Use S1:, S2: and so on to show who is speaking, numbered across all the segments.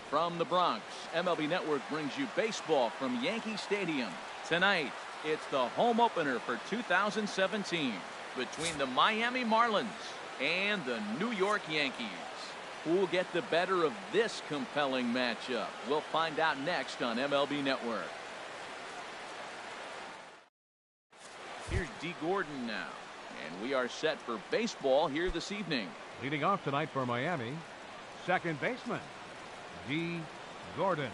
S1: From the Bronx, MLB Network brings you baseball from Yankee Stadium. Tonight, it's the home opener for 2017 between the Miami Marlins and the New York Yankees. Who will get the better of this compelling matchup? We'll find out next on MLB Network. Here's D. Gordon now, and we are set for baseball here this evening.
S2: Leading off tonight for Miami, second baseman, D. Gordon.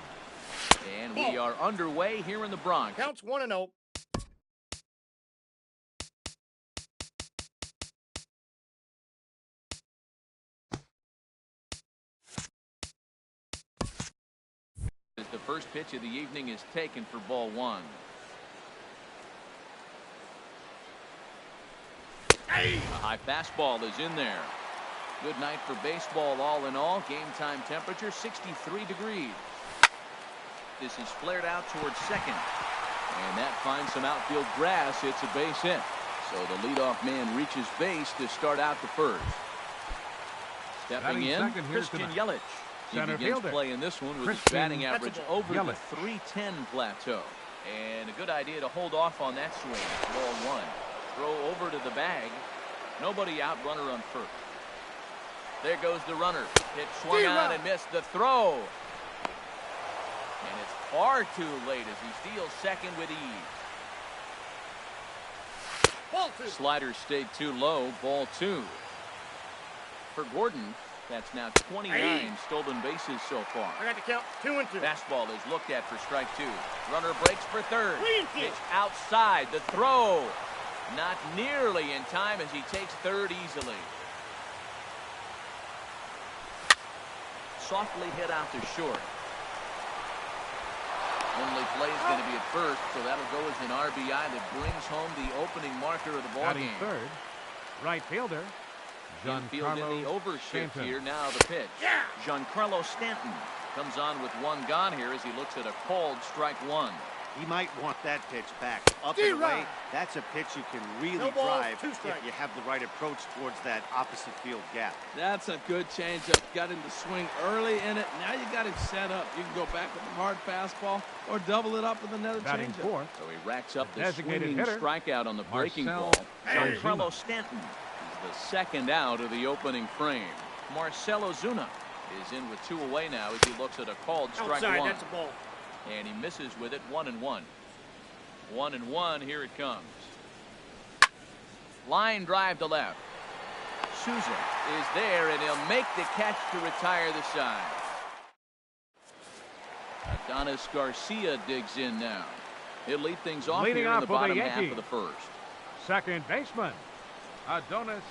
S1: And we are underway here in the Bronx.
S3: Counts 1-0.
S1: The first pitch of the evening is taken for ball one. A high fastball is in there. Good night for baseball all in all. Game time temperature 63 degrees. This is flared out towards second. And that finds some outfield grass. It's a base hit. So the leadoff man reaches base to start out the first. Stepping in, Christian Yelich. He begins play in this one with his batting average over the 310 plateau. And a good idea to hold off on that swing. Ball one. Throw over to the bag. Nobody out, runner on first. There goes the runner. Hit swung on and missed the throw. And it's far too late as he steals second with ease. Slider stayed too low. Ball two. For Gordon, that's now 29 stolen bases so far.
S3: I got to count 2-2.
S1: Fastball is looked at for strike two. Runner breaks for third. Pitch outside. The throw. Not nearly in time as he takes third easily. Softly hit out to short. Only play is going to be at first, so that'll go as an RBI that brings home the opening marker of the ball game.
S2: Third, right fielder.
S1: Infield in the overshift here. Now the pitch. Giancarlo Stanton comes on with one gone here as he looks at a called strike one.
S4: He might want that pitch back up and away. That's a pitch you can really drive if you have the right approach towards that opposite field gap.
S5: That's a good changeup. Got him to swing early in it. Now you got him set up. You can go back with a hard fastball or double it up with another changeup.
S1: So he racks up the swinging strikeout on the breaking ball. Giancarlo Stanton is the second out of the opening frame. Marcell Ozuna is in with two away now as he looks at a called strike one.
S3: That's a ball.
S1: And he misses with it. 1-1. 1-1. Here it comes. Line drive to left. Souza is there, and he'll make the catch to retire the side. Adonis Garcia digs in now. He'll lead things off here in the bottom half of the first.
S2: Second baseman, Adonis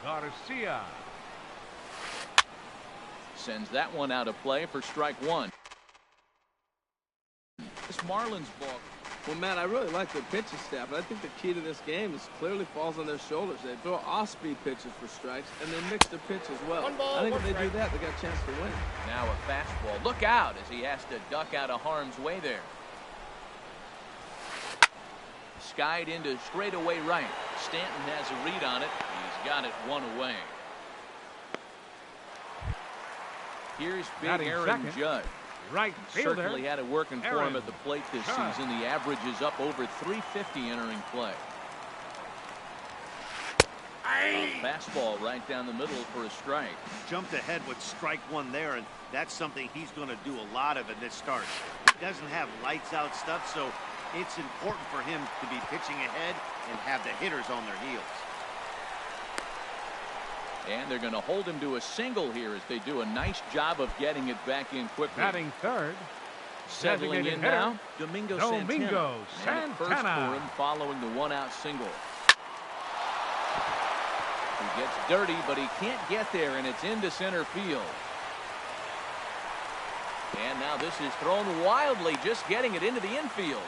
S2: Garcia.
S1: Sends that one out of play for strike one. This Marlins ball.
S5: Well, Matt, I really like their pitching staff, but I think the key to this game is clearly falls on their shoulders. They throw off-speed pitches for strikes, and they mix their pitch as well. I think if they do that, they got a chance to win.
S1: Now a fastball. Look out as he has to duck out of harm's way there. Skied into straightaway right. Stanton has a read on it. He's got it one away. Here's big Aaron Judge.
S2: Right fielder.
S1: Certainly had it working for him at the plate this season. The average is up over 350 entering play. A fastball right down the middle for a strike.
S4: Jumped ahead with strike one there, and that's something he's going to do a lot of in this start. He doesn't have lights out stuff, so it's important for him to be pitching ahead and have the hitters on their heels.
S1: And they're going to hold him to a single here as they do a nice job of getting it back in quickly.
S2: Batting third.
S1: Settling in now, Domingo Santana. And first for him following the one-out single. He gets dirty, but he can't get there, and it's into center field. And now this is thrown wildly, just getting it into the infield.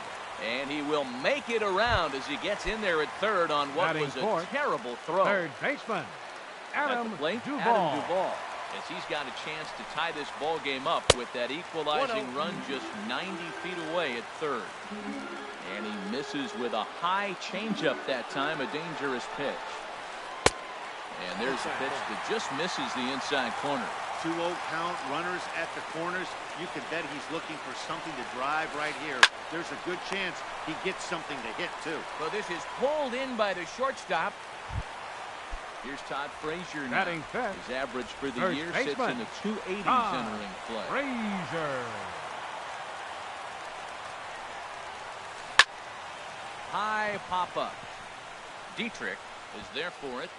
S1: And he will make it around as he gets in there at third on what was a terrible throw.
S2: Third baseman, Adam
S1: Duvall, as he's got a chance to tie this ball game up with that equalizing run just 90 feet away at third. And he misses with a high changeup that time, a dangerous pitch. And there's a pitch that just misses the inside corner.
S4: 2-0 count, runners at the corners. You can bet he's looking for something to drive right here. There's a good chance he gets something to hit, too.
S1: So this is pulled in by the shortstop. Here's Todd Frazier now.
S2: Batting fifth.
S1: His average for the
S2: First
S1: year
S2: baseman.
S1: sits in the 280s
S2: Todd
S1: entering play.
S2: Frazier.
S1: High pop-up. Dietrich is there for it.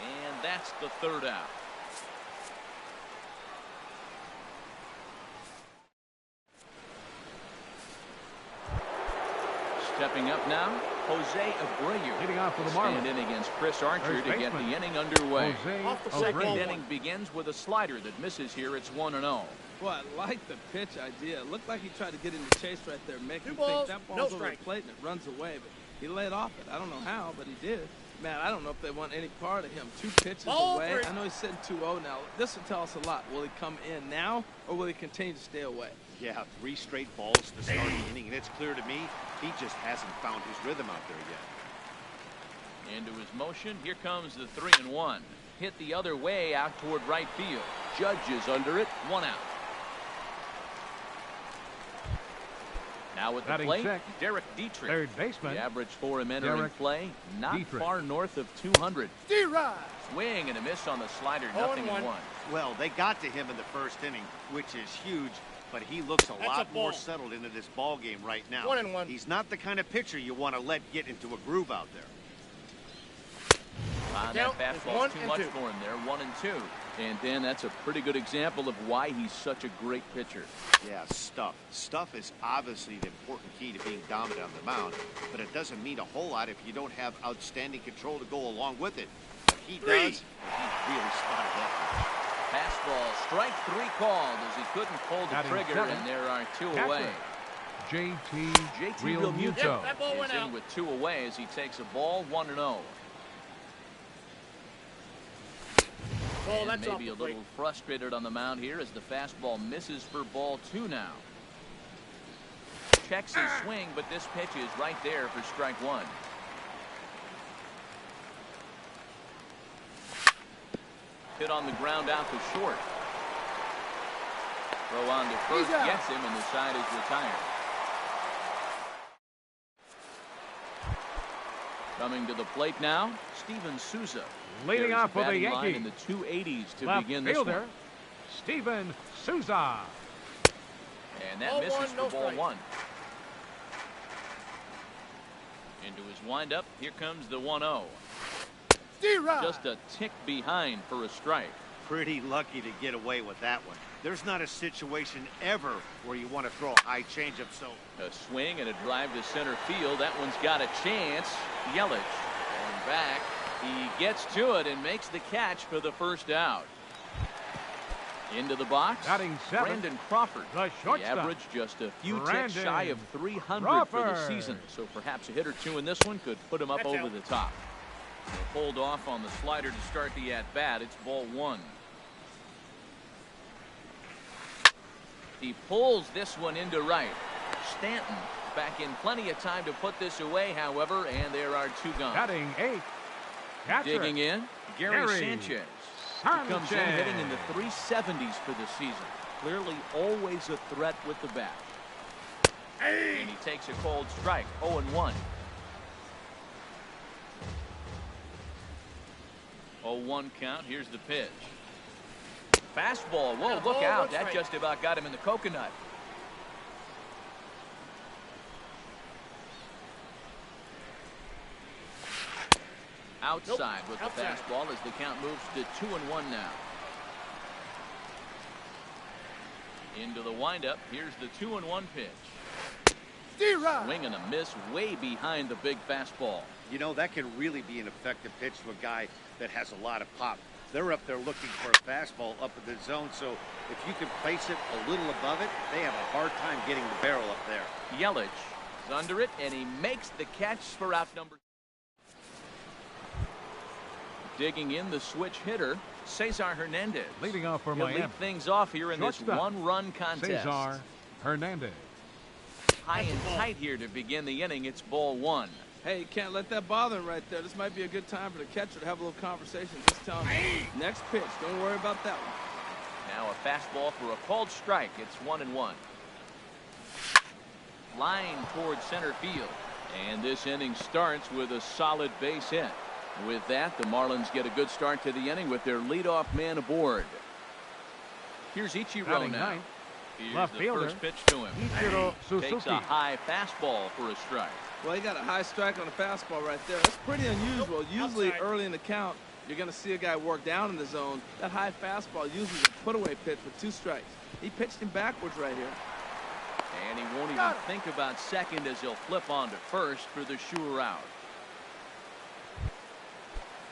S1: And that's the third out. Stepping up now, Jose Abreu.
S2: Leading off for the
S1: Stand
S2: Marlins.
S1: in against Chris Archer
S2: First
S1: to get the
S2: baseman.
S1: inning underway.
S2: Jose
S3: Off the
S1: Second
S2: Abreu.
S1: inning begins with a slider that misses here. It's 1-0.
S5: Boy, I like the pitch idea. It looked like he tried to get into chase right there, make him think
S3: balls,
S5: that
S3: no
S5: ball's over the
S3: strike.
S5: plate and it runs away. But he laid off it. I don't know how, but he did. Man, I don't know if they want any part of him. 2 pitches
S3: Ball
S5: away.
S3: three.
S5: I know he's sitting 2-0 now. This will tell us a lot. Will he come in now, or will he continue to stay away?
S4: Yeah, 3 straight balls to start the inning, and it's clear to me he just hasn't found his rhythm out there yet.
S1: Into his motion. Here comes the 3-1. Hit the other way out toward right field. Judge is under it. 1 out. Now at the
S2: Batting
S1: plate,
S2: sixth.
S1: Derek Dietrich.
S2: Third baseman.
S1: The average for him entering
S2: Derek
S1: play, not
S2: Dietrich.
S1: far north of 200.
S3: D-Rod.
S1: Swing and a miss on the slider.
S3: 0-1.
S1: 0-1.
S4: Well, they got to him in the first inning, which is huge, but he looks a
S3: That's
S4: lot
S3: a
S4: more
S3: ball.
S4: settled into this ball game right now.
S3: 1-1.
S4: He's not the kind of pitcher you want to let get into a groove out there.
S1: That
S3: Count is
S1: fastball's
S3: 1
S1: too
S3: and
S1: much
S3: 2.
S1: for him there. 1-2. And Dan, that's a pretty good example of why he's such a great pitcher.
S4: Yeah, stuff. Stuff is obviously the important key to being dominant on the mound, but it doesn't mean a whole lot if you don't have outstanding control to go along with it. But he does. He really spotted that.
S1: Fastball, strike 3 called as he couldn't pull the
S2: Batting
S1: trigger,
S2: seventh.
S1: and there are 2
S2: Catcher.
S1: away.
S2: JT
S1: Realmuto
S3: Yep, that ball
S1: is
S3: went
S1: in
S3: out.
S1: with 2 away as he takes a ball. 1-0.
S3: Oh,
S1: And
S3: that's off
S1: maybe
S3: the
S1: a
S3: plate.
S1: little frustrated on the mound here as the fastball misses for ball 2 now. Checks his swing, but this pitch is right there for strike 1. Hit on the ground out to short. Throw on to first,
S3: He's out.
S1: gets him, and the side is retired. Coming to the plate now, Steven Souza.
S2: Leading
S1: Carries
S2: off for the
S1: batting line in
S2: Yankees.
S1: the 280s to
S2: Left
S1: begin this
S2: fielder,
S1: one.
S2: Steven Souza.
S1: And that
S3: Ball
S1: misses
S3: one,
S1: for
S3: no
S1: ball
S3: strike.
S1: 1. Into his windup, here comes the 1-0.
S3: D-Rod.
S1: Just a tick behind for a strike.
S4: Pretty lucky to get away with that one. There's not a situation ever where you want to throw a high changeup, so
S1: A swing and a drive to center field. That one's got a chance. Yelich going back. He gets to it and makes the catch for the first out. Into the box,
S2: Batting seventh,
S1: Brandon Crawford.
S2: the
S1: The
S2: shortstop.
S1: average just a few ticks
S2: Brandon
S1: shy of 300 for the
S2: Crawford.
S1: season. So perhaps a hit or 2 in this one could put him up
S3: That's
S1: over
S3: out.
S1: the top. He'll hold off on the slider to start the at-bat. It's ball 1. He pulls this one into right. Stanton back in plenty of time to put this away, however, and there are 2 gone.
S2: Batting 8th, catcher.
S1: Digging in, Gary
S2: Gary
S1: Sanchez. He comes in hitting in the 370s for the season. Clearly always a threat with the bat. And he takes a cold strike. 0-1. 0-1 count. Here's the pitch. Fastball. Whoa, look
S3: ball,
S1: out.
S3: one
S1: That
S3: strike.
S1: just about got him in the coconut. Outside with the
S3: outside.
S1: fastball as the count moves to 2-1 now. Into the windup. Here's the 2-1 pitch.
S3: D-Rod.
S1: Swing and a miss way behind the big fastball.
S4: you know that can really be an effective pitch to a guy that has a lot of pop. They're up there looking for a fastball up in the zone, so if you can place it a little above it, they have a hard time getting the barrel up there.
S1: Yelich is under it, and he makes the catch for out number. Digging in the switch hitter, Cesar Hernandez.
S2: Leading off for
S1: He'll
S2: Miami.
S1: lead things off here in this
S2: Shortstop,
S1: one-run contest.
S2: Cesar Hernandez.
S1: High and tight here to begin the inning. It's ball 1.
S5: Hey, you can't let that bother him right there. This might be a good time for the catcher to have a little conversation. Just tell him, next pitch. Don't worry about that one.
S1: Now a fastball for a called strike. It's 1-1. Line towards center field. And this inning starts with a solid base hit. With that, the Marlins get a good start to the inning with their leadoff man aboard. Here's Ichiro now. Here's
S2: left
S1: the
S2: fielder,
S1: first pitch to him.
S2: Ichiro
S1: Takes
S2: Suzuki.
S1: a high fastball for a strike.
S5: Well, he got a high strike on the fastball right there. That's pretty unusual. Usually early in the count, you're going to see a guy work down in the zone. That high fastball usually is a put-away pitch with 2 strikes. He pitched him backwards right here.
S1: And he won't even think about second as he'll flip on to first for the sure out.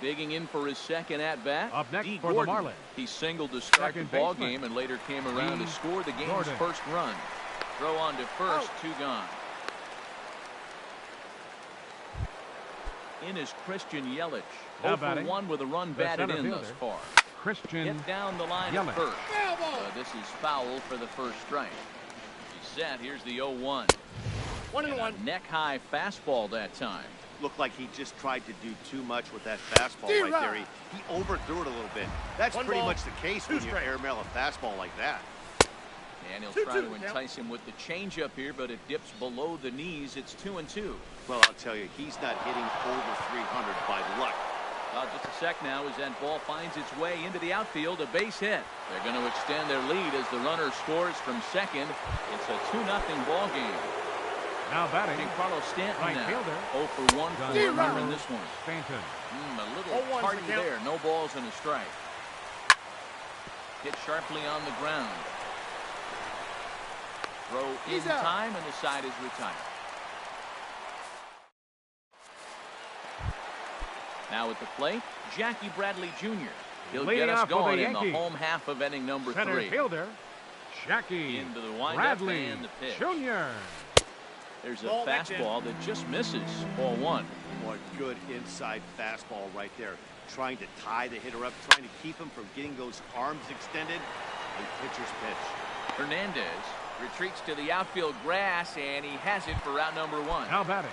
S1: Digging in for his second at-bat.
S2: Up next
S1: D.
S2: for
S1: Gordon.
S2: the Marlins.
S1: He singled to start
S2: Second
S1: the ball
S2: baseman.
S1: game and later came around
S2: D.
S1: to score the game's
S2: Gordon.
S1: first run. Throw on to first, 2 gone. In is Christian Yelich.
S2: Now
S1: 0 for
S2: batting,
S1: 1 with a run
S2: the
S1: batted
S2: center
S1: in thus
S2: fielder,
S1: far.
S2: Christian
S1: Hit down the line
S2: Yelich.
S1: at first.
S3: Foul ball.
S1: This is foul for the first strike. He's set. Here's the 0-1.
S3: 1-1.
S1: Neck-high fastball that time.
S4: Looked like he just tried to do too much with that fastball right there. He overthrew it a little bit. That's
S3: One
S4: pretty
S3: ball,
S4: much the case when you airmail a fastball like that.
S1: And he'll
S3: 2-2,
S1: try to
S3: count.
S1: entice him with the changeup here, but it dips below the knees. It's 2-2.
S4: Well, I'll tell you, he's not hitting over 300 by luck.
S1: Just a sec now as that ball finds its way into the outfield. A base hit. They're going to extend their lead as the runner scores from second. It's a 2-0 ball game.
S2: Now batting,
S1: Carlos Stanton
S2: right
S1: now.
S2: fielder.
S1: 0 for 1 for
S2: D.
S1: him here in
S3: Ryan.
S1: this one.
S2: Stanton.
S1: A little
S3: 0-1's
S1: party
S3: the count.
S1: there. No balls and a strike. Hit sharply on the ground. Throw in
S3: He's out.
S1: time, and the side is retired. Now at the plate, Jackie Bradley Jr. He'll
S2: Leading
S1: get us
S2: off for the
S1: going in the
S2: Yankees.
S1: home half of inning number
S2: Center
S1: 3.
S2: fielder, Jackie
S1: Into the windup
S2: Bradley
S1: and the pitch.
S2: Jr.
S1: There's a
S3: Ball back in.
S1: fastball that just misses. Ball 1.
S4: What good inside fastball right there. Trying to tie the hitter up, trying to keep him from getting those arms extended. A pitcher's pitch.
S1: Hernandez retreats to the outfield grass, and he has it for out number 1.
S2: Now batting,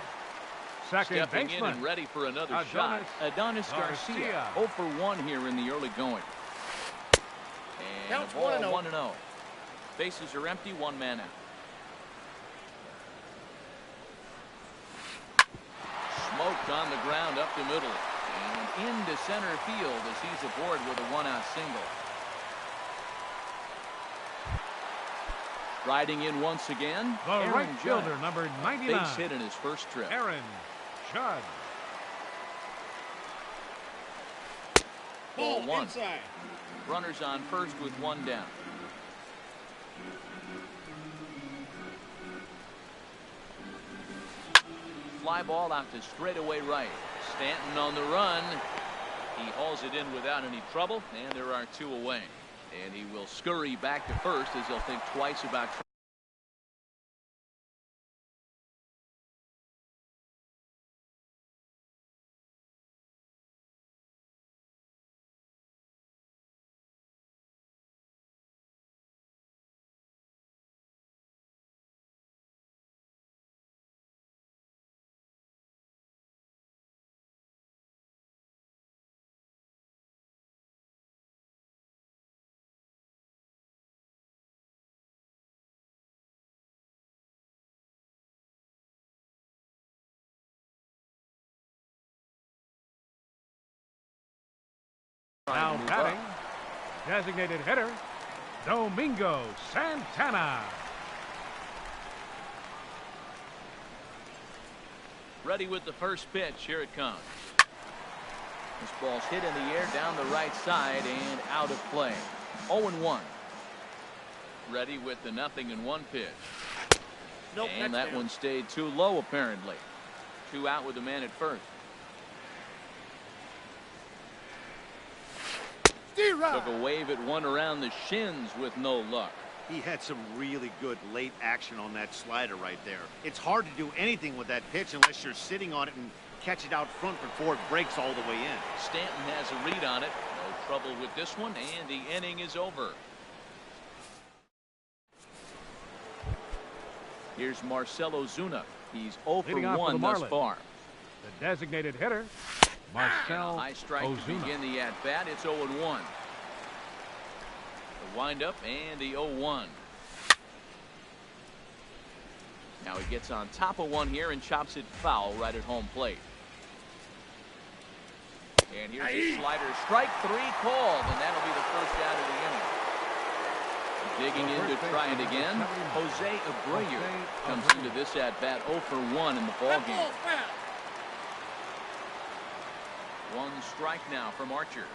S2: second
S1: Stepping in
S2: baseman,
S1: and ready for another
S2: Adonis
S1: shot. Adonis Garcia.
S2: Garcia.
S1: 0 for 1 here in the early going. And
S3: Counts
S1: a ball
S3: 1-0.
S1: 1-0. Bases are empty, 1 man out. Smoked on the ground up the middle. And into center field as he's aboard with a 1-out single. Riding in once again,
S2: the
S1: Aaron
S2: right
S1: Judge.
S2: fielder, number
S1: Base
S2: 99,
S1: hit in his first trip.
S2: Aaron Judge.
S1: Ball 1.
S3: Inside.
S1: Runners on first with 1 down. Fly ball out to straightaway right. Stanton on the run. He hauls it in without any trouble, and there are 2 away. And he will scurry back to first as he'll think twice about.
S2: Now batting, designated hitter, Domingo Santana.
S1: Ready with the first pitch. Here it comes. This ball's hit in the air down the right side and out of play. 0-1. Ready with the 0-1 pitch.
S3: Nope,
S1: And
S3: next
S1: that
S3: down.
S1: one stayed too low apparently. 2 out with the man at first. Took a wave at one around the shins with no luck.
S4: He had some really good late action on that slider right there. It's hard to do anything with that pitch unless you're sitting on it and catch it out front before it breaks all the way in.
S1: Stanton has a read on it. No trouble with this one, and the inning is over. Here's Marcelo Zuna. He's 0 for
S2: Leading off for
S1: 1
S2: the
S1: thus
S2: Marlins.
S1: far.
S2: The designated hitter, Marcel
S1: High strike to
S2: Ozuna.
S1: begin the at-bat. It's 0-1. Windup and the 0-1. Now he gets on top of one here and chops it foul right at home plate. And here's a slider. Strike 3 called, and that'll be the first out of the inning. Digging in to try it again. Jose Abreu comes into this at bat 0 for 1 in the ball game. 1 strike now from Archer.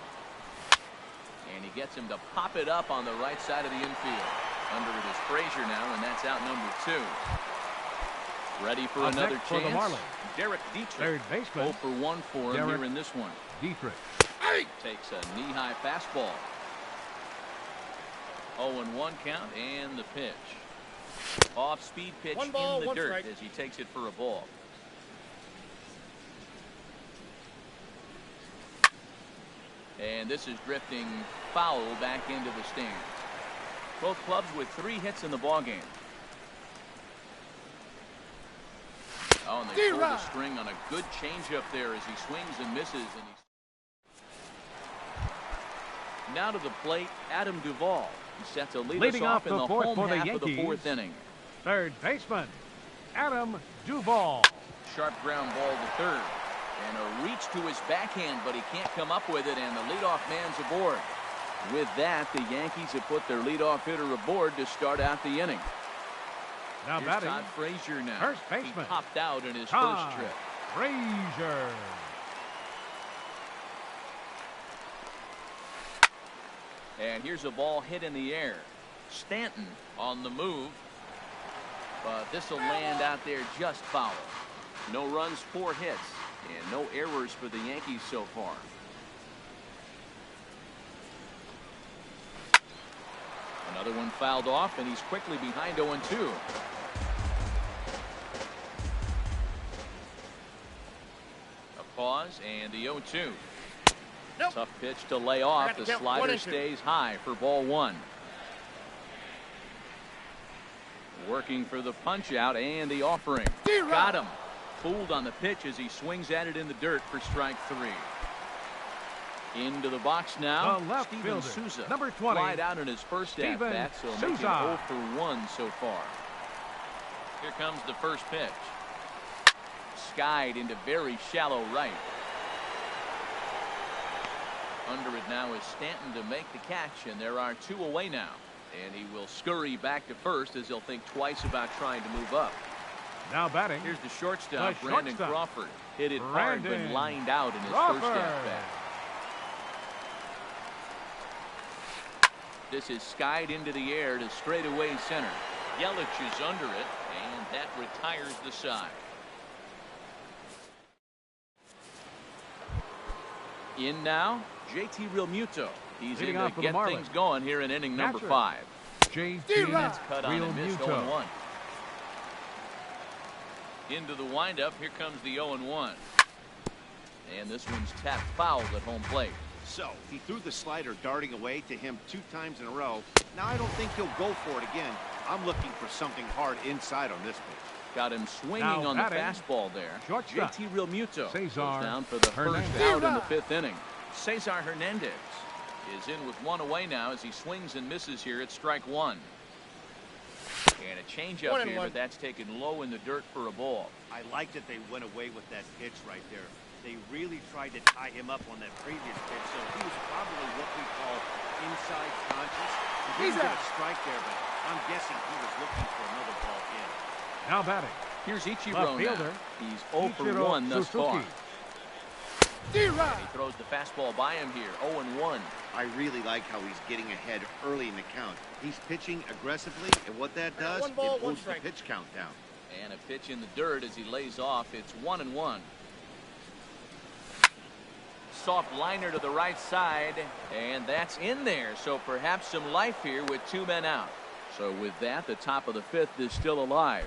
S1: And he gets him to pop it up on the right side of the infield. Under it is Frazier now, and that's out number 2. Ready for another chance. Derek Dietrich. 0 for 1 for him here in this one.
S2: Dietrich
S1: takes a knee-high fastball. 0-1 count and the pitch. Off-speed pitch in the dirt as he takes it for a ball. And this is drifting foul back into the stands. Both clubs with 3 hits in the ballgame. Oh, and they pull the string on a good changeup there as he swings and misses. And now to the plate, Adam Duvall. He's set to lead us off in the home half of the 4th inning.
S2: Third baseman, Adam Duvall.
S1: Sharp ground ball to third. And a reach to his backhand, but he can't come up with it, and the leadoff man's aboard. With that, the Yankees have put their leadoff hitter aboard to start out the inning.
S2: Now
S1: Here's
S2: batting,
S1: Todd Frazier now.
S2: first baseman.
S1: He popped out in his
S2: Todd
S1: first trip.
S2: Frazier.
S1: And here's a ball hit in the air. Stanton on the move. But this will land out there just foul. No runs, 4 hits, and no errors for the Yankees so far. Another one fouled off, and he's quickly behind 0-2. A pause, and the 0-2.
S3: Nope.
S1: Tough pitch to lay off. The slider stays high for ball 1. Working for the punch out and the offering. Got him. Fooled on the pitch as he swings at it in the dirt for strike 3. Into the box now.
S2: The left
S1: Steven
S2: fielder,
S1: Souza.
S2: number 20.
S1: Flied out in his first at bat, so making 0 for 1 so far. Here comes the first pitch. Skied into very shallow right. Under it now is Stanton to make the catch, and there are 2 away now. And he will scurry back to first as he'll think twice about trying to move up.
S2: Now batting.
S1: Here's the shortstop, Brandon Crawford. Hit it hard, but lined out in his
S2: Crawford.
S1: first at bat. This is skied into the air to straightaway center. Yelich is under it, and that retires the side. In now, JT Realmuto. He's
S2: Leading
S1: in
S2: off
S1: to
S2: for
S1: get
S2: the Marlins.
S1: things going here in inning number 5.
S2: JT
S1: That's cut on and missed
S2: Realmuto.
S1: 0-1. Into the windup, here comes the 0-1. And this one's tapped foul at home plate.
S4: So he threw the slider darting away to him 2 times in a row. Now I don't think he'll go for it again. I'm looking for something hard inside on this pitch.
S1: Got him swinging
S2: Now
S1: on the
S2: batting,
S1: fastball there.
S2: shortstop,
S1: JT Realmuto
S2: Cesar
S1: goes down for the
S2: Hernandez.
S1: first out in the 5th inning. Cesar Hernandez is in with 1 away now as he swings and misses here at strike 1. And a changeup here, but that's taken low in the dirt for a ball.
S4: I like that they went away with that pitch right there. They really tried to tie him up on that previous pitch, so he was probably what we call inside conscious. He didn't get a strike there, but I'm guessing he was looking for another ball in.
S2: Now batting.
S1: Here's Ichiro now.
S2: fielder,
S1: He's 0 for
S2: Ichiro
S1: 1 thus far.
S2: Suzuki.
S1: He throws the fastball by him here, 0-1.
S4: I really like how he's getting ahead early in the count. He's pitching aggressively, and what that does, it pulls the pitch count down.
S1: And a pitch in the dirt as he lays off. It's 1-1. Soft liner to the right side, and that's in there. So perhaps some life here with 2 men out. So with that, the top of the 5th is still alive.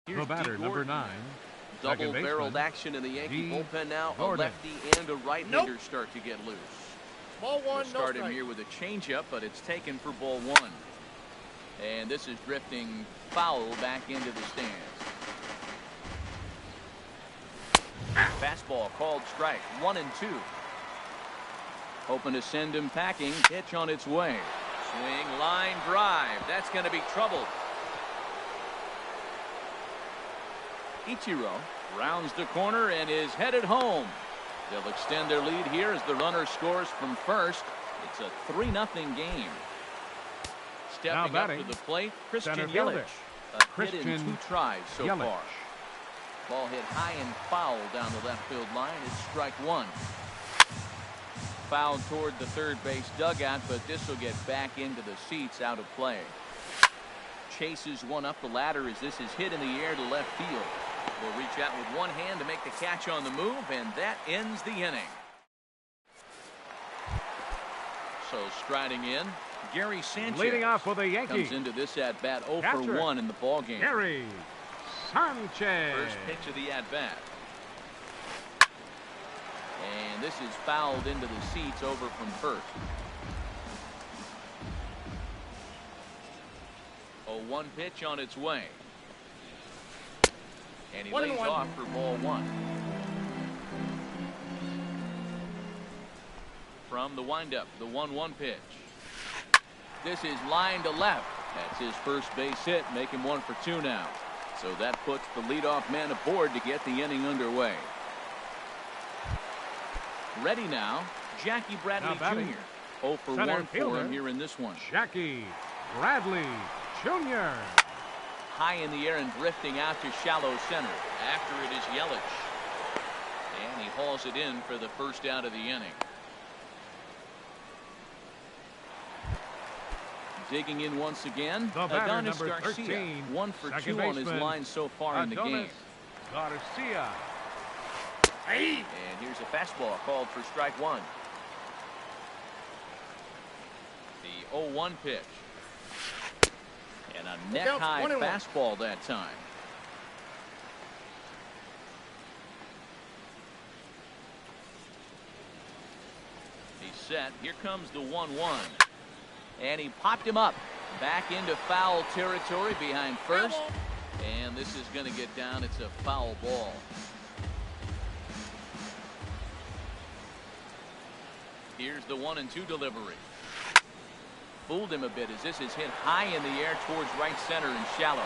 S2: The batter, number 9.
S1: Double-barreled action in the Yankee bullpen now.
S2: Gordon.
S1: A lefty and a right-hander start to get loose.
S3: Ball 1,
S1: We'll
S3: no
S1: start him
S3: strike.
S1: here with a changeup, but it's taken for ball 1. And this is drifting foul back into the stands. Fastball called strike. 1-2. Hoping to send him packing. Pitch on its way. Swing, line drive. That's going to be trouble. Ichiro rounds the corner and is headed home. They'll extend their lead here as the runner scores from first. It's a 3-0 game. Stepping up to the plate, Christian Yelich. A hit in 2 tries so far. Ball hit high and foul down the left field line. It's strike 1. Foul toward the third base dugout, but this will get back into the seats, out of play. Chases one up the ladder as this is hit in the air to left field. Will reach out with one hand to make the catch on the move, and that ends the inning. So striding in, Gary Sanchez
S2: leading off for the Yankees.
S1: comes into this at bat 0 for 1 in the ball game.
S2: Gary Sanchez.
S1: First pitch of the at bat. And this is fouled into the seats over from first. 0-1 pitch on its way. And he lays off for ball 1. From the windup, the 1-1 pitch. This is line to left. That's his first base hit, make him 1 for 2 now. So that puts the leadoff man aboard to get the inning underway. Ready now, Jackie Bradley Jr. 0 for 1 for him here in this one.
S2: Jackie Bradley Jr.
S1: High in the air and drifting out to shallow center. After it is Yelich. And he hauls it in for the first out of the inning. Digging in once again, Adonis Garcia,
S2: 13,
S1: 1 for 2 on his line so far in the game.
S2: Garcia.
S1: And here's a fastball called for strike 1. The 0-1 pitch. And a neck-high fastball that time. He's set. Here comes the 1-1. And he popped him up. Back into foul territory behind first. And this is going to get down. It's a foul ball. Here's the 1-2 delivery. Fooled him a bit as this is hit high in the air towards right center and shallow.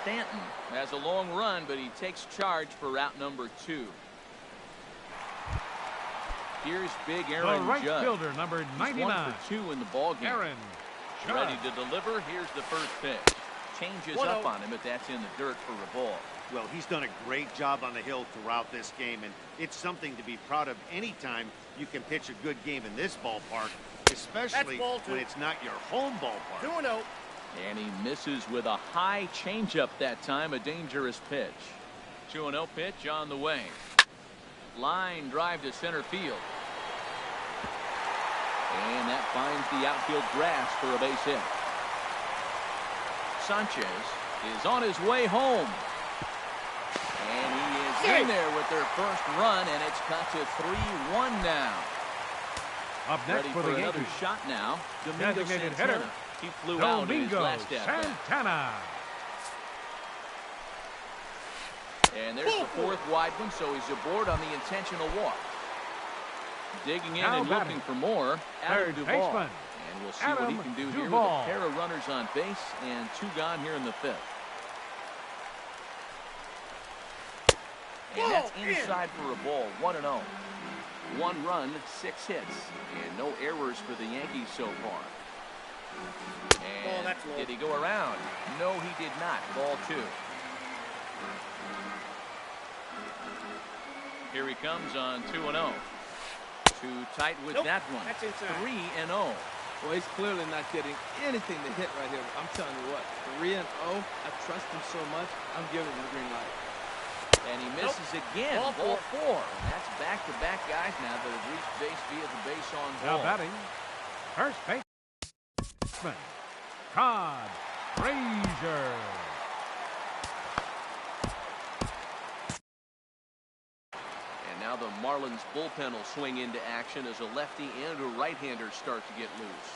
S1: Stanton has a long run, but he takes charge for route number 2. Here's big Aaron
S2: the right
S1: Judge.
S2: fielder, number 99.
S1: He's 1 for 2 in the ball game.
S2: Aaron Judge.
S1: Ready to deliver. Here's the first pitch. Changes up on him, but that's in the dirt for a ball.
S4: Well, he's done a great job on the hill throughout this game, and it's something to be proud of anytime you can pitch a good game in this ballpark, especially when it's not your home ballpark.
S3: 2-0.
S1: And he misses with a high changeup that time, a dangerous pitch. 2-0 pitch on the way. Line drive to center field. And that finds the outfield grass for a base hit. Sanchez is on his way home. And he is in there with their first run, and it's cut to 3-1 now.
S2: Up next
S1: Ready
S2: for the
S1: another
S2: Yankees.
S1: shot now. Domingo
S2: Designated
S1: Santana.
S2: hitter,
S1: He flew out in his
S2: Domingo
S1: last at bat.
S2: Santana.
S1: And there's the 4th wide one, so he's aboard on the intentional walk. Digging in
S2: Now
S1: and
S2: batting.
S1: looking for more, Adam
S2: Third
S1: Duvall.
S2: baseman,
S1: And we'll see
S2: Adam
S1: what he can do here with
S2: Duvall.
S1: a pair of runners on base and 2 gone here in the 5th. And that's inside for a ball, 1-0. 1 run, 6 hits, and no errors for the Yankees so far. And did he go around? No, he did not. Ball 2. Here he comes on 2-0. Too tight with that one.
S3: That's inside.
S1: 3-0.
S5: Well, he's clearly not getting anything to hit right here. I'm telling you what, 3-0. I trust him so much. I'm giving him the green light.
S1: And he misses again. Ball 4. And that's back-to-back guys now that have reached base via the base on
S2: Now
S1: ball.
S2: batting, first baseman, Todd Frazier.
S1: And now the Marlins bullpen will swing into action as a lefty and a right-hander start to get loose.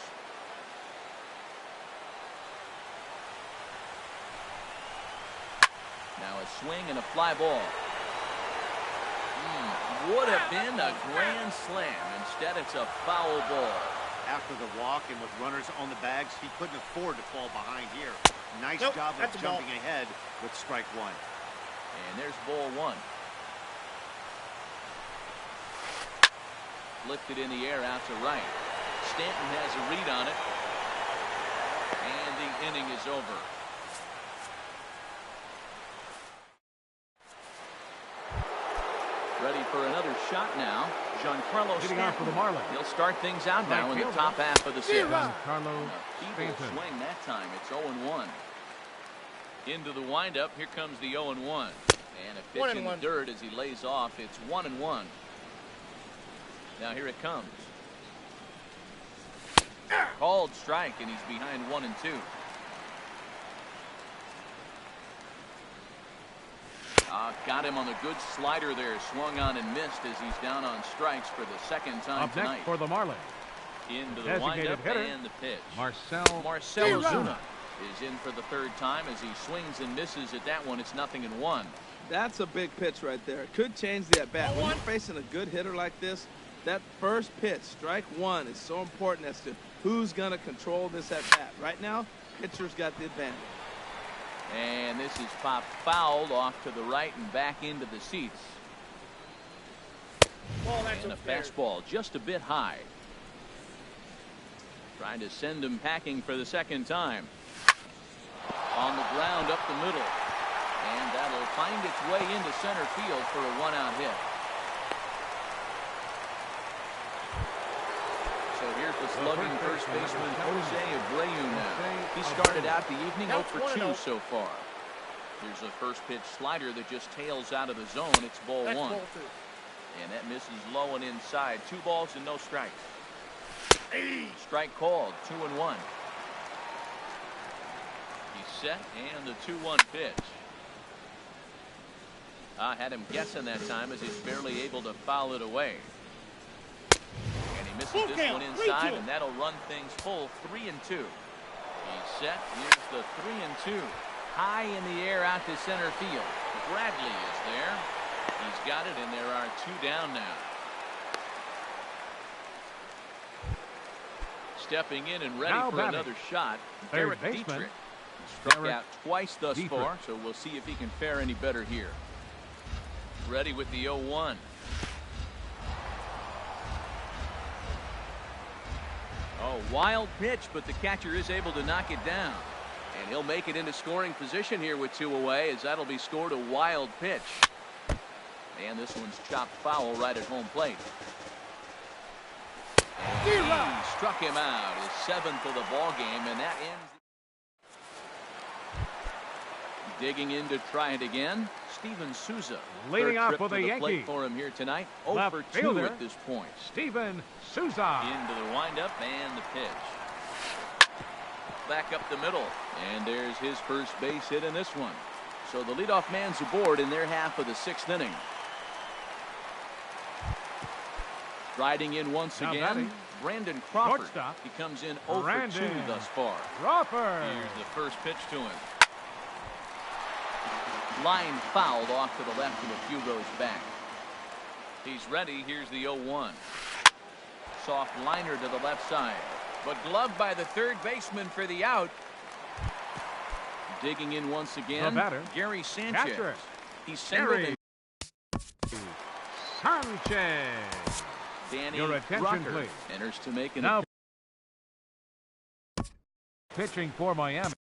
S1: Now a swing and a fly ball. would have been a grand slam. Instead, it's a foul ball.
S4: After the walk and with runners on the bags, he couldn't afford to fall behind here. Nice job of jumping ahead with strike one.
S1: And there's ball one. Lifted in the air out to right. Stanton has a read on it. And the inning is over. Ready for another shot now. Giancarlo
S2: Hitting off for the Marlins.
S1: He'll start things out now in the top half of the sixth.
S2: Giancarlo
S1: Feeble swing that time. It's 0-1. Into the windup. Here comes the 0-1. And a pitch in the dirt as he lays off. It's 1-1. Now here it comes. Called strike, and he's behind 1-2. Got him on the good slider there. Swung on and missed as he's down on strikes for the second time
S2: Up
S1: tonight.
S2: next for the Marlins.
S1: Into the windup and the pitch.
S2: Marcell
S1: Ozuna is in for the third time as he swings and misses at that one. It's 0-1.
S5: That's a big pitch right there. It could change the at-bat. When you're facing a good hitter like this, that first pitch, strike one, is so important as to who's going to control this at-bat. Right now, pitcher's got the advantage.
S1: And this is popped fouled off to the right and back into the seats. And a fastball just a bit high. Trying to send him packing for the second time. On the ground up the middle. And that'll find its way into center field for a one-out hit. So here's the slugging first baseman Jose Abreu now. He started out the evening 0 for 2 so far. Here's a first pitch slider that just tails out of the zone. It's ball one. And that misses low and inside. 2 balls and no strikes. Strike called. 2-1. He's set and the 2-1 pitch. I had him guessing that time as he's barely able to foul it away. And he misses this one inside, and that'll run things full. 3-2. He's set. Here's the 3-2. High in the air out to center field. Bradley is there. He's got it, and there are 2 down now. Stepping in and ready for another shot, Derek Dietrich. Struck out twice thus far, so we'll see if he can fare any better here. Ready with the 0-1. Oh, wild pitch, but the catcher is able to knock it down. And he'll make it into scoring position here with 2 away, as that'll be scored a wild pitch. And this one's chopped foul right at home plate. And he struck him out, his 7th of the ball game, and that ends. Digging in to try it again, Steven Souza.
S2: Leading off for the Yankees.
S1: Plate for him here tonight. 0 for 2 at this point.
S2: Steven Souza.
S1: Into the windup and the pitch. Back up the middle, and there's his first base hit in this one. So the leadoff man's aboard in their half of the 6th inning. Riding in once again, Brandon Crawford. He comes in 0 for 2 thus far.
S2: Crawford.
S1: Here's the first pitch to him. Line fouled off to the left and a few rows back. He's ready. Here's the 0-1. Soft liner to the left side, but gloved by the third baseman for the out. Digging in once again, Gary Sanchez.
S2: Catcher.
S1: He's singled.
S2: Sanchez.
S1: Danny
S2: Your attention,
S1: Rucker
S2: please.
S1: enters to make an
S2: now pitching for Miami.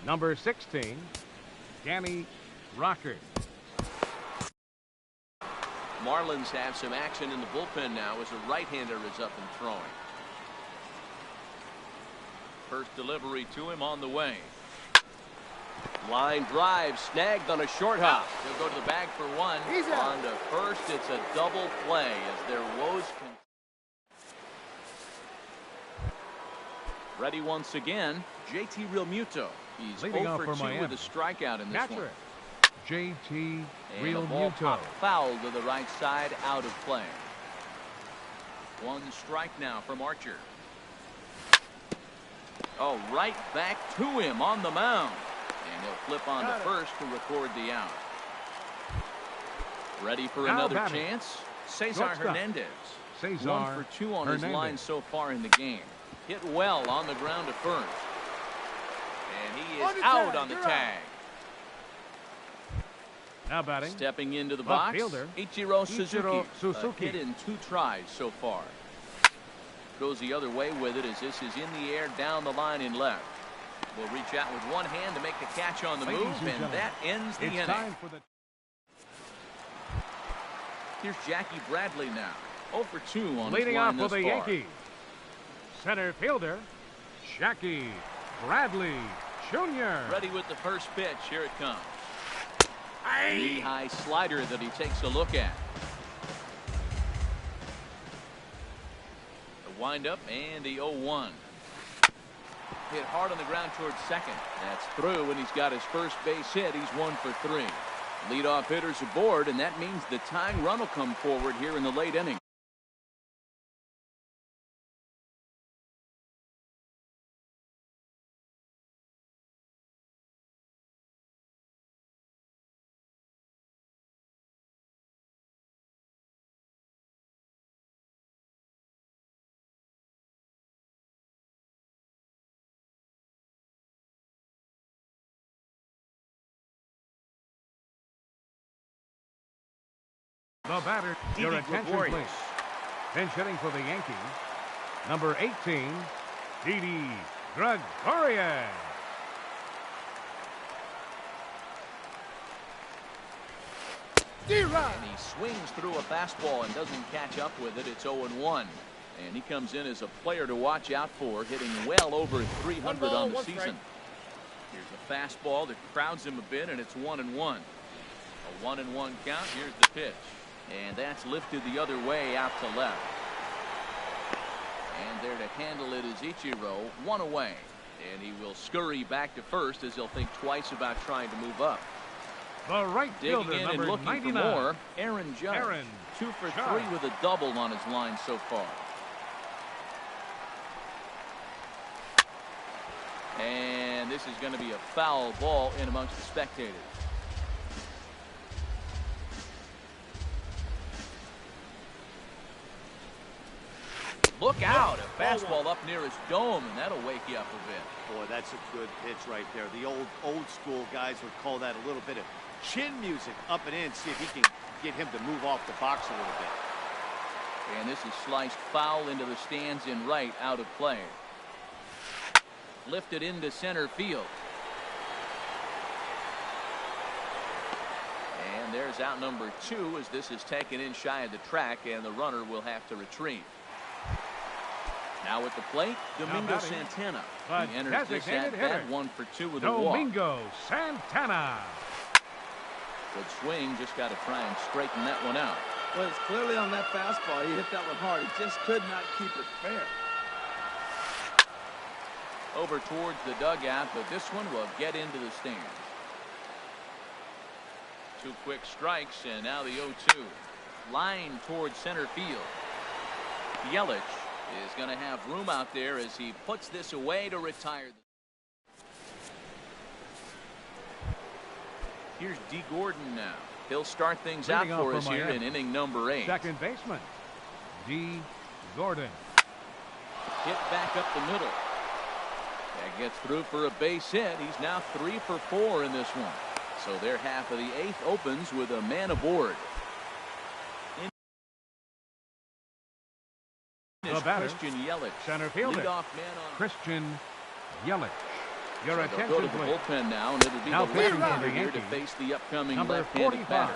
S2: Number 16, Danny Rucker.
S1: Marlins have some action in the bullpen now as a right-hander is up and throwing. First delivery to him on the way. Line drive snagged on a short hop. He'll go to the bag for 1. On to first, it's a double play as their woes can. Ready once again, JT Realmuto. He's
S2: leading
S1: 0
S2: off
S1: for 2
S2: Miami.
S1: with a strikeout in this one.
S2: JT
S1: Realmuto. Foul to the right side, out of play. 1 strike now from Archer. Oh, right back to him on the mound. And he'll flip on to first to record the out. Ready for
S2: Now
S1: another
S2: batting.
S1: chance. Cesar
S2: Shortstop.
S1: Hernandez.
S2: Cesar
S1: 1 for 2 on his
S2: Hernandez.
S1: line so far in the game. Hit well on the ground to first. And he is
S3: On the
S1: out
S3: tag.
S1: on the
S3: You're
S1: tag.
S2: Now batting.
S1: Stepping into the
S2: Left
S1: box,
S2: fielder.
S1: Ichiro Suzuki.
S2: Ichiro
S1: A
S2: Suzuki.
S1: hit in 2 tries so far. Goes the other way with it as this is in the air down the line in left. Will reach out with one hand to make the catch on the
S2: Ladies
S1: move,
S2: and
S1: and
S2: gentlemen,
S1: that ends the
S2: It's
S1: inning.
S2: time for the
S1: Here's Jackie Bradley now. 0 for 2 on
S2: leading
S1: his
S2: off
S1: line
S2: for
S1: thus
S2: the
S1: far.
S2: Yankees. Center fielder, Jackie Bradley Jr.
S1: Ready with the first pitch. Here it comes. Knee-high slider that he takes a look at. The windup and the 0-1. Hit hard on the ground towards second. That's through, and he's got his first base hit. He's 1 for 3. Leadoff hitters aboard, and that means the tying run will come forward here in the late inning.
S2: The batter, your
S4: Didi
S2: attention
S4: Gregorius.
S2: please. Pinch hitting for the Yankees, number 18, Didi Gregorius.
S3: D-Rod.
S1: And he swings through a fastball and doesn't catch up with it. It's 0-1. And he comes in as a player to watch out for, hitting well over 300
S3: One ball,
S1: on the
S3: one
S1: season.
S3: strike.
S1: Here's a fastball that crowds him a bit, and it's 1-1. A 1-1 count. Here's the pitch. And that's lifted the other way out to left. And there to handle it is Ichiro, 1 away. And he will scurry back to first as he'll think twice about trying to move up.
S2: The right
S1: Digging
S2: fielder,
S1: in
S2: number
S1: and looking
S2: 99.
S1: for more, Aaron Judge.
S2: Aaron
S1: 2 for
S2: Judge.
S1: 3 with a double on his line so far. And this is going to be a foul ball in amongst the spectators. Look out, a fastball up near his dome, and that'll wake you up a bit.
S4: Boy, that's a good pitch right there. The old school guys would call that a little bit of chin music up and in. See if he can get him to move off the box a little bit.
S1: And this is sliced foul into the stands in right, out of play. Lifted into center field. And there's out number 2 as this is taken in shy of the track, and the runner will have to retrieve. Now at the plate, Domingo
S2: batting,
S1: Santana.
S2: the
S1: He enters this
S2: designated
S1: at bat
S2: hitter,
S1: 1 for 2 with a walk.
S2: Domingo Santana.
S1: Good swing, just got to try and straighten that one out.
S5: Well, it's clearly on that fastball. He hit that one hard. He just could not keep it fair.
S1: Over towards the dugout, but this one will get into the stands. 2 quick strikes, and now the 0-2. Line towards center field. Yelich is going to have room out there as he puts this away to retire. Here's D. Gordon now. He'll start things out
S2: Leading off
S1: for
S2: for
S1: us here
S2: Miami.
S1: in inning number 8.
S2: Second baseman, D. Gordon.
S1: Hit back up the middle. That gets through for a base hit. He's now 3 for 4 in this one. So their half of the 8th opens with a man aboard.
S2: The batter,
S1: Christian Yelich,
S2: center fielder,
S1: leadoff man on.
S2: Christian Yelich. Your
S1: So they'll go to
S2: attention
S1: the
S2: please.
S1: bullpen now, and it'll be
S2: Now
S1: the
S2: pitching
S1: left
S2: for the
S1: hander here to
S2: Yankees,
S1: face the upcoming
S2: number
S1: left-handed
S2: 45,
S1: batter.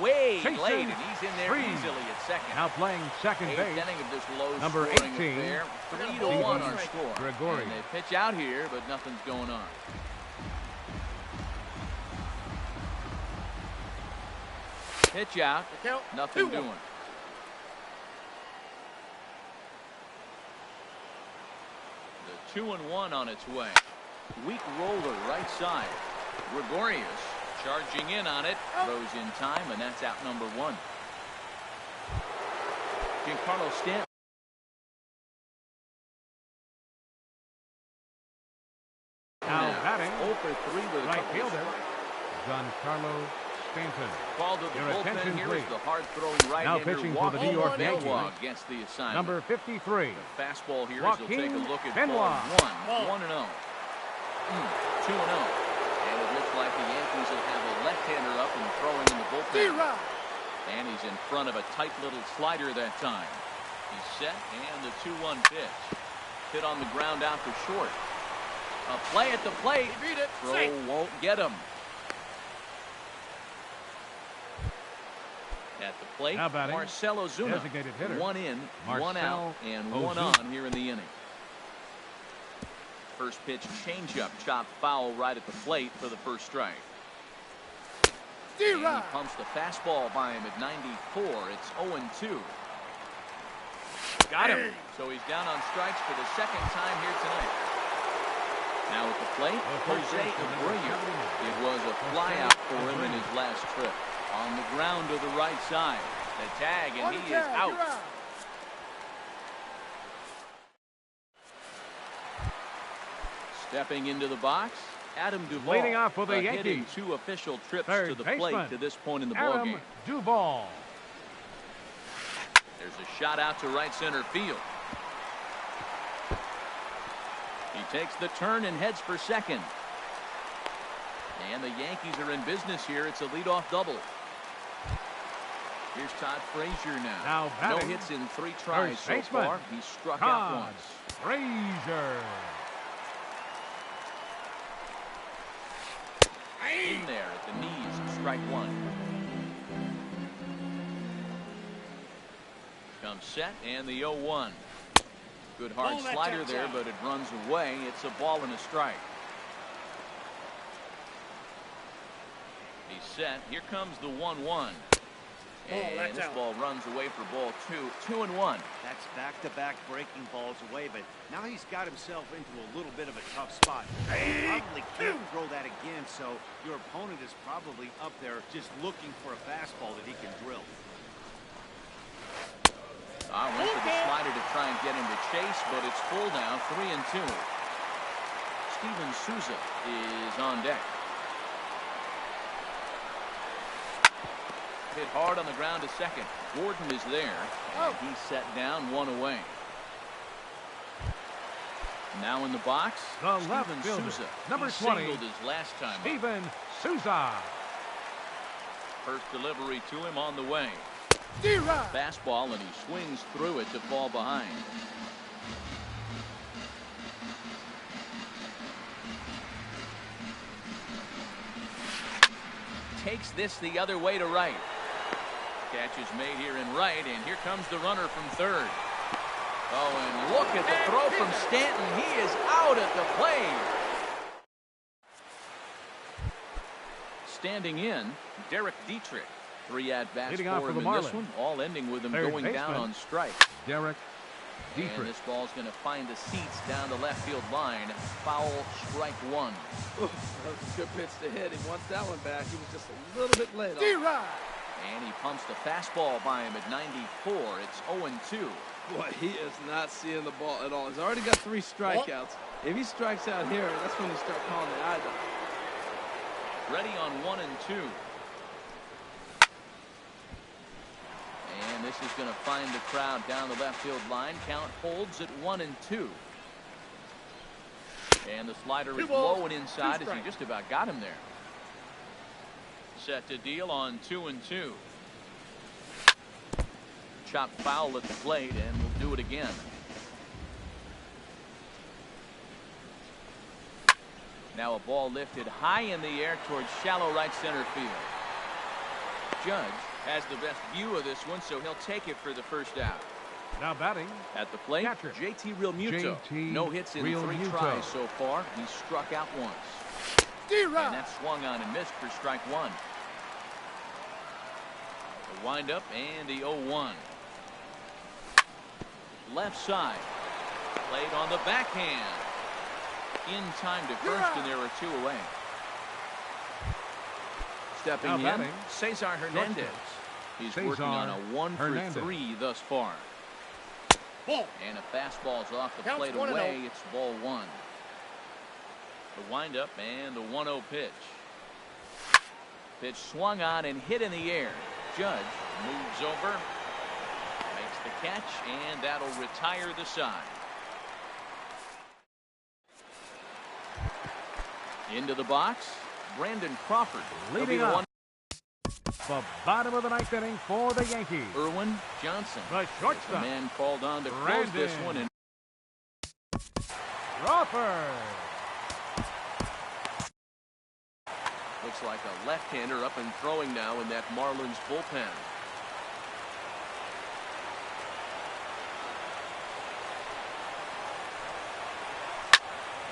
S1: Way
S2: Jason
S1: late, and he's in there
S2: Freed.
S1: easily at second.
S2: Now playing second
S1: 8th
S2: base,
S1: inning of this low
S2: number
S1: scoring
S2: 18,
S1: affair. 3-1
S2: Didi
S1: our score.
S2: Gregorius.
S1: And they pitch out here, but nothing's going on. Pitch out,
S3: The count.
S1: nothing
S3: 2-1.
S1: doing. The 2-1 on its way. Weak roller right side. Gregorius charging in on it, throws in time, and that's out number 1. Giancarlo Stanton.
S2: Now batting,
S1: 0 for 3 with a
S2: right
S1: couple of
S2: fielder,
S1: strikes.
S2: Giancarlo Stanton.
S1: Called to the
S2: Your
S1: bullpen
S2: attention,
S1: here
S2: please.
S1: is the hard-throwing
S2: Now
S1: right-hander
S2: pitching for the New York
S1: Benoit
S2: Yankees.
S1: gets the assignment.
S2: Number 53.
S1: The fastball here as he'll take a
S2: Joaquin
S1: look at
S2: Benoit.
S1: ball 1. 1-0. 2-0. And it looks like the Yankees will have a left-hander up and throwing in the bullpen. And he's in front of a tight little slider that time. He's set, and the 2-1 pitch. Hit on the ground out for short. A play at the plate.
S3: He beat it.
S1: Throw
S3: Safe.
S1: won't get him. At the plate,
S2: Now batting,
S1: Marcell Ozuna.
S2: designated hitter,
S1: 1 in, 1
S2: Marcell
S1: out, and 1
S2: Ozuna.
S1: on here in the inning. First pitch, changeup, chopped foul right at the plate for the first strike. And he pumps the fastball by him at 94. It's 0-2. Got him. So he's down on strikes for the second time here tonight. Now at the plate, Jose Abreu. It was a flyout for him in his last trip. On the ground to the right side. The tag, and he is out. Stepping into the box, Adam Duvall.
S2: Leading off for the
S1: hit in
S2: Yankees.
S1: 2 official trips
S2: Third
S1: to the
S2: baseman,
S1: plate to this point in the
S2: Adam
S1: ballgame.
S2: Duvall.
S1: There's a shot out to right center field. He takes the turn and heads for second. And the Yankees are in business here. It's a leadoff double. Here's Todd Frazier now.
S2: Now
S1: No
S2: batting,
S1: hits in 3 tries
S2: first
S1: so
S2: baseman,
S1: far. He struck out
S2: Todd
S1: once.
S2: Frazier.
S1: In there at the knees, strike 1. Comes set, and the 0-1. Good hard
S3: Ball that
S1: slider
S3: taps
S1: there,
S3: out.
S1: but it runs away. It's a ball and a strike. He's set. Here comes the 1-1. And
S3: that's
S1: this
S3: out.
S1: ball runs away for ball 2. 2-1.
S4: That's back-to-back breaking balls away, but now he's got himself into a little bit of a tough spot. He probably can't throw that again, so your opponent is probably up there just looking for a fastball that he can drill.
S1: I went for the slider to try and get him to chase, but it's full now, 3-2. Steven Souza is on deck. Hit hard on the ground to second. Gordon is there, and he's set down, 1 away. Now in the box,
S2: The left
S1: Steven
S2: fielder,
S1: Souza.
S2: number
S1: He
S2: 20,
S1: singled his last time up.
S2: Steven Souza.
S1: First delivery to him on the way. Fastball, and he swings through it to fall behind. Takes this the other way to right. Catch is made here in right, and here comes the runner from third. Oh, and look at the throw from Stanton. He is out at the plate. Standing in, Derek Dietrich. 3 at-bats
S2: Leading off
S1: for
S2: for
S1: him
S2: the
S1: in this
S2: Marlins.
S1: one, all ending with him
S2: Third
S1: going down
S2: baseman,
S1: on strikes.
S2: Derek
S1: And
S2: Dietrich.
S1: this ball's going to find the seats down the left field line. Foul, strike 1.
S5: Ooh, that was a good pitch to hit. He wants that one back. He was just a little bit late on.
S1: And he pumps the fastball by him at 94. It's 0-2.
S5: Boy, he is not seeing the ball at all. He's already got 3 strikeouts. If he strikes out here, that's when you start calling the eye down.
S1: Ready on 1 and 2. And this is going to find the crowd down the left field line. Count holds at 1 and 2. And the slider is
S3: 2 balls,
S1: low and
S3: 2
S1: inside as he
S3: strikes.
S1: just about got him there. Set to deal on 2 and 2. Chopped foul at the plate, and we'll do it again. Now a ball lifted high in the air towards shallow right center field. Judge has the best view of this one, so he'll take it for the first out.
S2: Now batting,
S1: At the plate,
S2: catcher,
S1: JT Realmuto.
S2: JT
S1: No hits in 3
S2: Realmuto.
S1: tries so far. He's struck out once. And that swung on and missed for strike 1. The windup and the 0-1. Left side. Played on the backhand. In time to first, and there are 2 away. Stepping
S2: Now
S1: in,
S2: batting,
S1: Cesar Hernandez. He's working
S2: Cesar
S1: on a 1 for
S2: Hernandez.
S1: 3 thus far.
S3: Ball.
S1: And a fastball's off the
S3: Counts
S1: plate
S3: 1-0.
S1: away. It's ball 1. The windup and the 1-0 pitch. Pitch swung on and hit in the air. Judge moves over, makes the catch, and that'll retire the side. Into the box, Brandon Crawford
S2: Leading up. The bottom of the ninth inning for the Yankees.
S1: Irwin Johnson.
S2: The shortstop.
S1: The man called on to close
S2: Brandon
S1: this one. And
S2: Crawford.
S1: looks like a left-hander up and throwing now in that Marlins bullpen.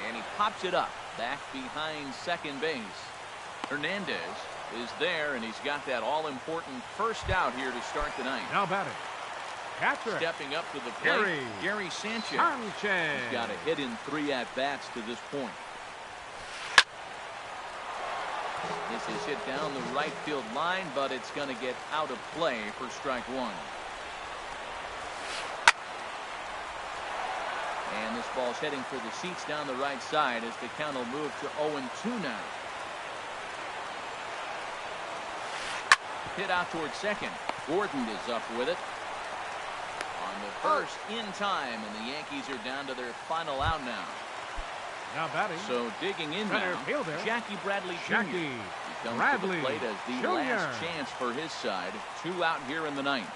S1: And he pops it up back behind second base. Hernandez is there, and he's got that all-important first out here to start the ninth.
S2: Now batting. Catcher.
S1: Stepping up to the plate, Gary Sanchez. He's got a hit in 3 at-bats to this point. This is hit down the right field line, but it's going to get out of play for strike one. And this ball's heading for the seats down the right side as the count will move to 0-2 now. Hit out towards second. Gordon is up with it. On the first in time, and the Yankees are down to their final out now.
S2: Now batting.
S1: So digging in
S2: Center
S1: now,
S2: fielder.
S1: Jackie Bradley Jr.
S2: Jackie
S1: He comes
S2: Bradley
S1: to the plate as the
S2: Jr.
S1: last chance for his side. 2 out here in the ninth.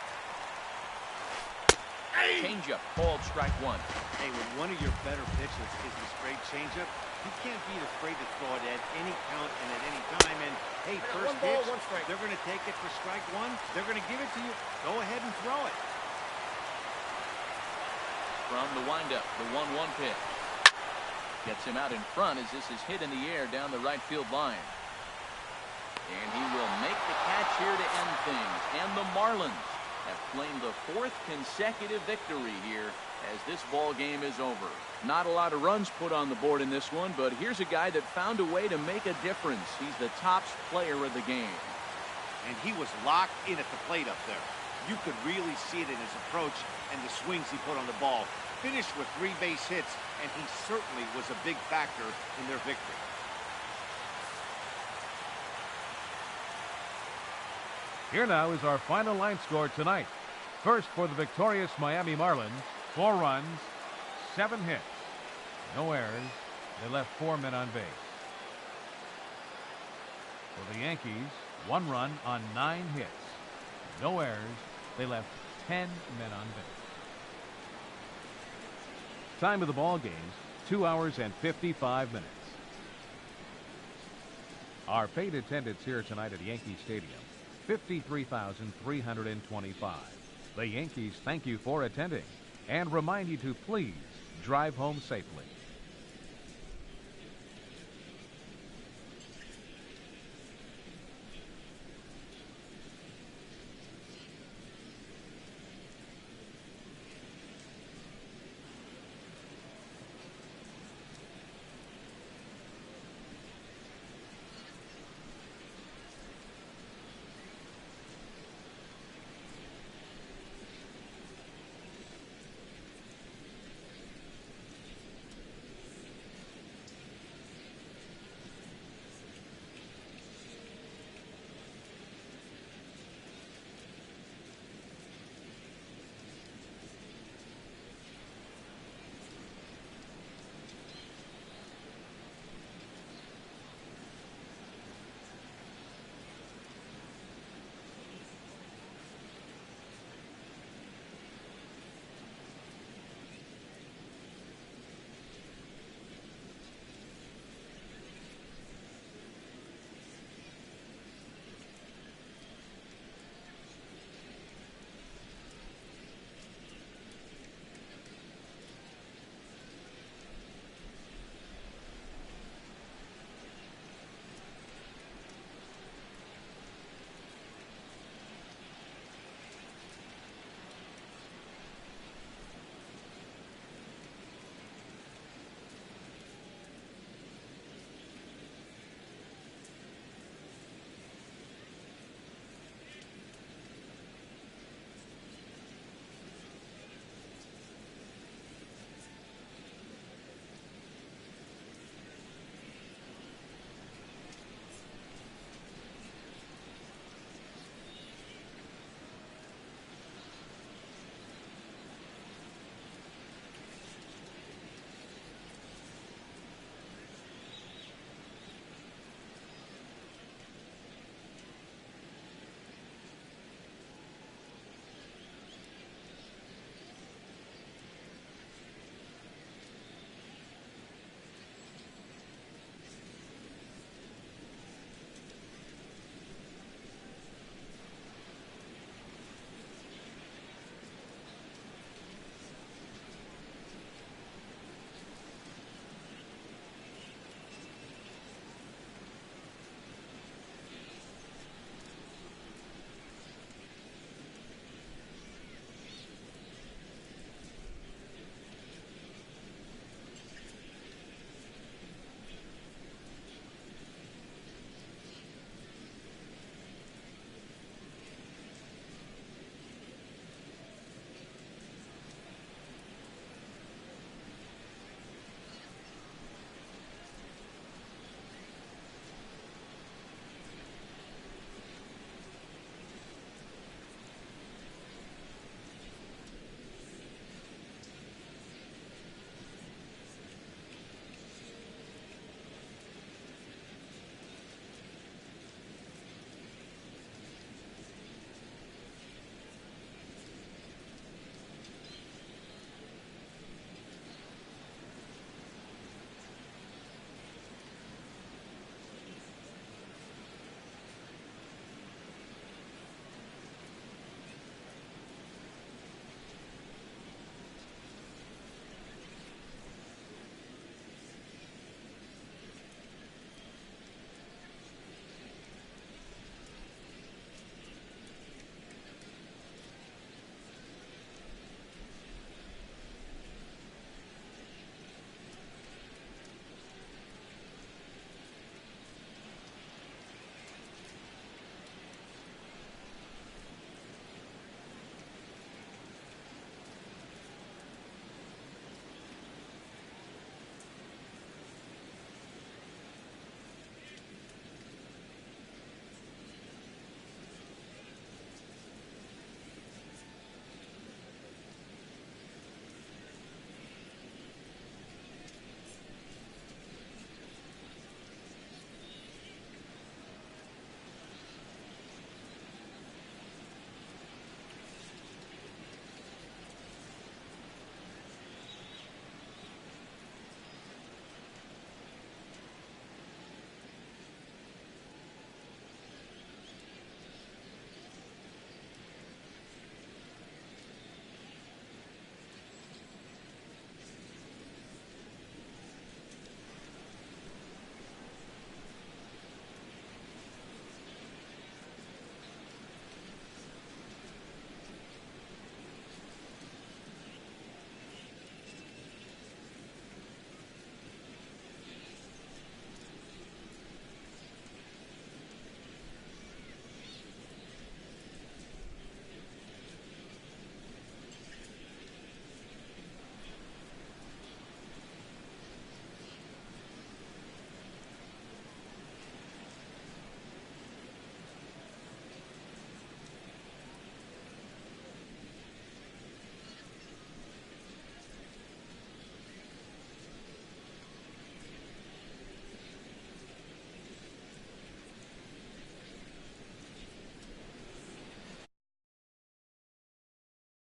S1: Changeup called strike one.
S4: Hey, when one of your better pitches is the straight changeup, you can't be afraid to throw it at any count and at any time. And hey, first pitch, they're going to take it for strike one. They're going to give it to you. Go ahead and throw it.
S1: From the windup, the 1-1 pitch. Gets him out in front as this is hit in the air down the right field line. And he will make the catch here to end things. And the Marlins have claimed the 4th consecutive victory here as this ball game is over. Not a lot of runs put on the board in this one, but here's a guy that found a way to make a difference. He's the top player of the game.
S4: And he was locked in at the plate up there. You could really see it in his approach and the swings he put on the ball. Finished with 3 base hits, and he certainly was a big factor in their victory.
S2: Here now is our final line score tonight. First for the victorious Miami Marlins, 4 runs, 7 hits, no errors. They left 4 men on base. For the Yankees, 1 run on 9 hits, no errors. They left 10 men on base. Time of the ball game, 2 hours and 55 minutes. Our paid attendance here tonight at Yankee Stadium, 53,325. The Yankees thank you for attending and remind you to please drive home safely.